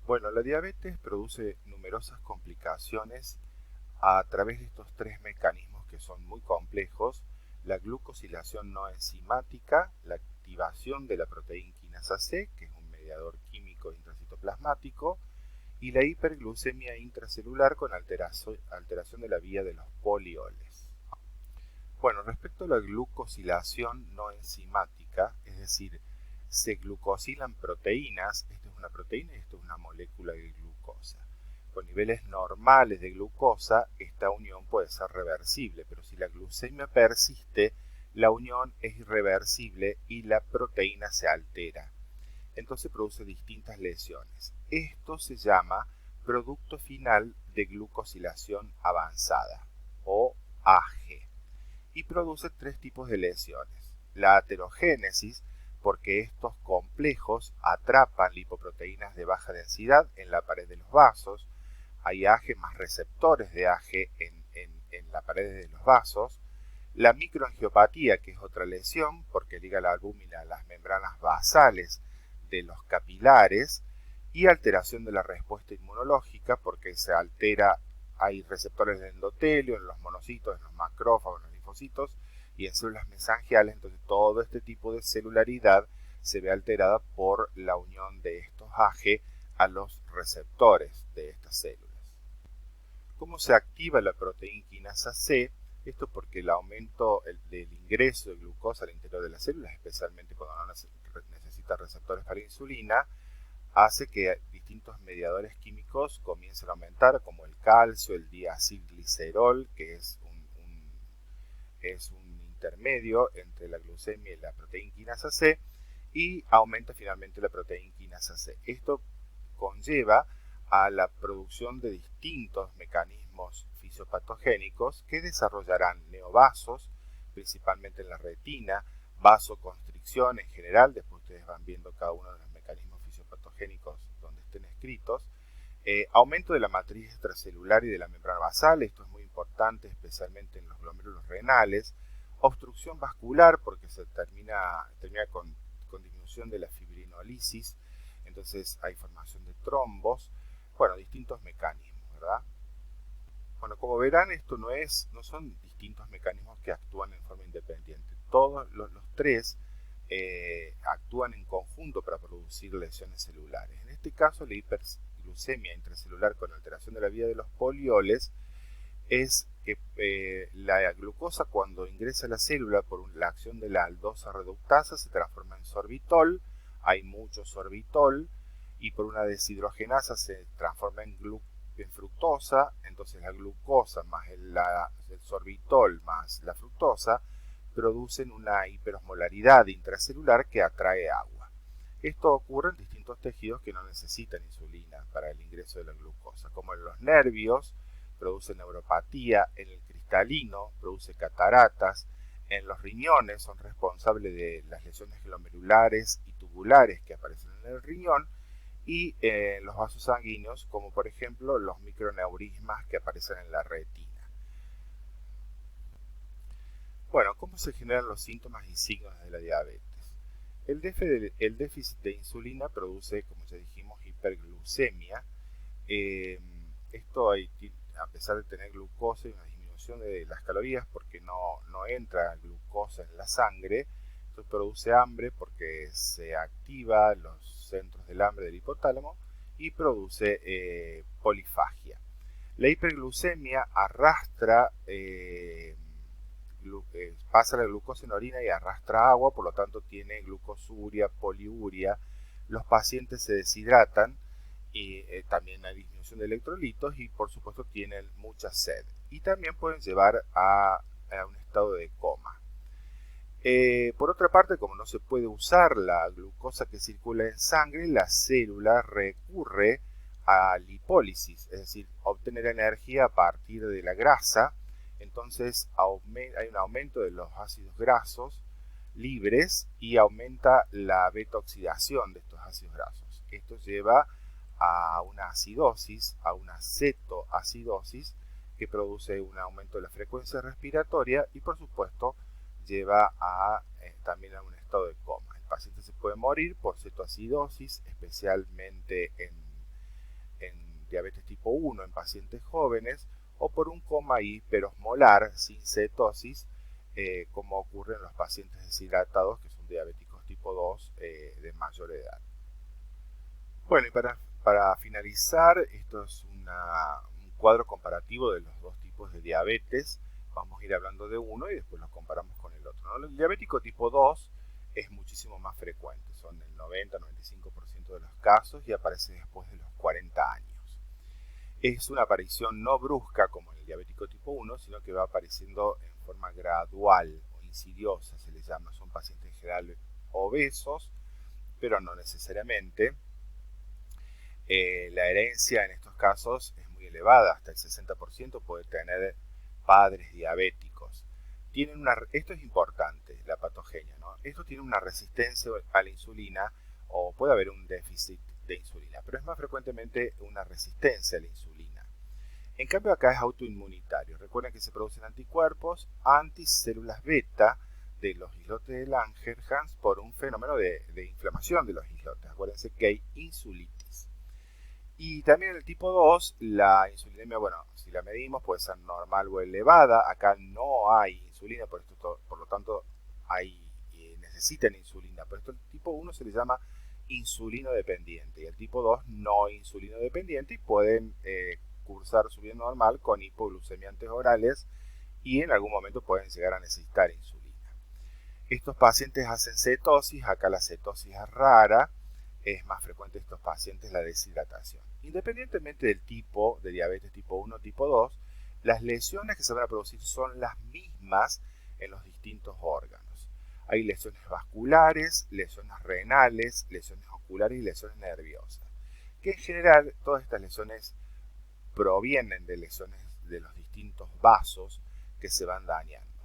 Bueno, la diabetes produce numerosas complicaciones a través de estos tres mecanismos que son muy complejos: la glucosilación no enzimática, la activación de la proteína quinasa C, que es un mediador químico intracitoplasmático, y la hiperglucemia intracelular con alteración de la vía de los polioles. Bueno, respecto a la glucosilación no enzimática, es decir, se glucosilan proteínas, esto es una proteína y esto es una molécula de glucosa. Con niveles normales de glucosa, esta unión puede ser reversible, pero si la glucemia persiste, la unión es irreversible y la proteína se altera. Entonces produce distintas lesiones. Esto se llama producto final de glucosilación avanzada o AG y produce tres tipos de lesiones. La aterogénesis, porque estos complejos atrapan lipoproteínas de baja densidad en la pared de los vasos, hay AG más receptores de AG en la pared de los vasos. La microangiopatía, que es otra lesión, porque liga la albúmina a las membranas basales de los capilares, y alteración de la respuesta inmunológica, porque se altera, hay receptores de endotelio en los monocitos, en los macrófagos, en los linfocitos y en células mesangiales. Entonces todo este tipo de celularidad se ve alterada por la unión de estos AG a los receptores de estas células. ¿Cómo se activa la proteína quinasa C? Esto porque el aumento del ingreso de glucosa al interior de las células, especialmente cuando no necesita receptores para insulina, hace que distintos mediadores químicos comiencen a aumentar, como el calcio, el diacilglicerol, que es un intermedio entre la glucemia y la proteína quinasa C, y aumenta finalmente la proteína quinasa C. Esto conlleva a la producción de distintos mecanismos fisiopatogénicos que desarrollarán neovasos, principalmente en la retina, vasoconstricción en general. Después ustedes van viendo cada uno de los mecanismos fisiopatogénicos donde estén escritos, aumento de la matriz extracelular y de la membrana basal, esto es muy importante especialmente en los glomérulos renales, obstrucción vascular porque se termina con disminución de la fibrinolisis, entonces hay formación de trombos, bueno, distintos mecanismos, ¿verdad? Bueno, como verán, esto no son distintos mecanismos que actúan en forma independiente. Todos los tres actúan en conjunto para producir lesiones celulares. En este caso, la hiperglucemia intracelular con alteración de la vía de los polioles es que la glucosa, cuando ingresa a la célula por la acción de la aldosa reductasa, se transforma en sorbitol, hay mucho sorbitol, y por una deshidrogenasa se transforma en fructosa. Entonces la glucosa más el sorbitol más la fructosa producen una hiperosmolaridad intracelular que atrae agua. Esto ocurre en distintos tejidos que no necesitan insulina para el ingreso de la glucosa, como en los nervios, produce neuropatía, en el cristalino produce cataratas, en los riñones son responsables de las lesiones glomerulares y tubulares que aparecen en el riñón, y los vasos sanguíneos, como por ejemplo los microneurismas que aparecen en la retina. Bueno, ¿cómo se generan los síntomas y signos de la diabetes? El déficit de insulina produce, como ya dijimos, hiperglucemia. Eh, Esto a pesar de tener glucosa y una disminución de las calorías porque no entra glucosa en la sangre, esto produce hambre porque se activa los centros del hambre del hipotálamo y produce polifagia. La hiperglucemia arrastra, pasa la glucosa en orina y arrastra agua, por lo tanto tiene glucosuria, poliuria. Los pacientes se deshidratan y también hay disminución de electrolitos y por supuesto tienen mucha sed. Y también pueden llevar a un estado de coma. Por otra parte, como no se puede usar la glucosa que circula en sangre, la célula recurre a lipólisis, es decir, obtener energía a partir de la grasa. Entonces hay un aumento de los ácidos grasos libres y aumenta la beta-oxidación de estos ácidos grasos. Esto lleva a una acidosis, a una cetoacidosis, que produce un aumento de la frecuencia respiratoria y por supuesto lleva también a un estado de coma. El paciente se puede morir por cetoacidosis, especialmente diabetes tipo 1 en pacientes jóvenes o por un coma hiperosmolar sin cetosis, como ocurre en los pacientes deshidratados que son diabéticos tipo 2 de mayor edad. Bueno, y para finalizar, esto es un cuadro comparativo de los dos tipos de diabetes. Vamos a ir hablando de uno y después lo comparamos con el otro, ¿no? El diabético tipo 2 es muchísimo más frecuente, son el 90-95% de los casos y aparece después de los 40 años. Es una aparición no brusca como en el diabético tipo 1, sino que va apareciendo en forma gradual o insidiosa, se les llama. Son pacientes en general obesos, pero no necesariamente. La herencia en estos casos es muy elevada, hasta el 60% puede tener padres diabéticos. Esto es importante, la patogenia, ¿no? Esto tiene una resistencia a la insulina o puede haber un déficit de insulina, pero es más frecuentemente una resistencia a la insulina. En cambio acá es autoinmunitario. Recuerden que se producen anticuerpos anticélulas beta de los islotes de Langerhans por un fenómeno de inflamación de los islotes. Acuérdense que hay insulitis. Y también en el tipo 2, la insulinemia, bueno, si la medimos puede ser normal o elevada. Acá no hay insulina, por lo tanto necesitan insulina. Por esto el tipo 1 se le llama insulino dependiente y el tipo 2 no insulino dependiente y pueden cursar su vida normal con hipoglucemiantes orales y en algún momento pueden llegar a necesitar insulina. Estos pacientes hacen cetosis, acá la cetosis es rara, es más frecuente en estos pacientes la deshidratación. Independientemente del tipo de diabetes tipo 1 o tipo 2, las lesiones que se van a producir son las mismas en los distintos órganos. Hay lesiones vasculares, lesiones renales, lesiones oculares y lesiones nerviosas. Que en general todas estas lesiones provienen de lesiones de los distintos vasos que se van dañando.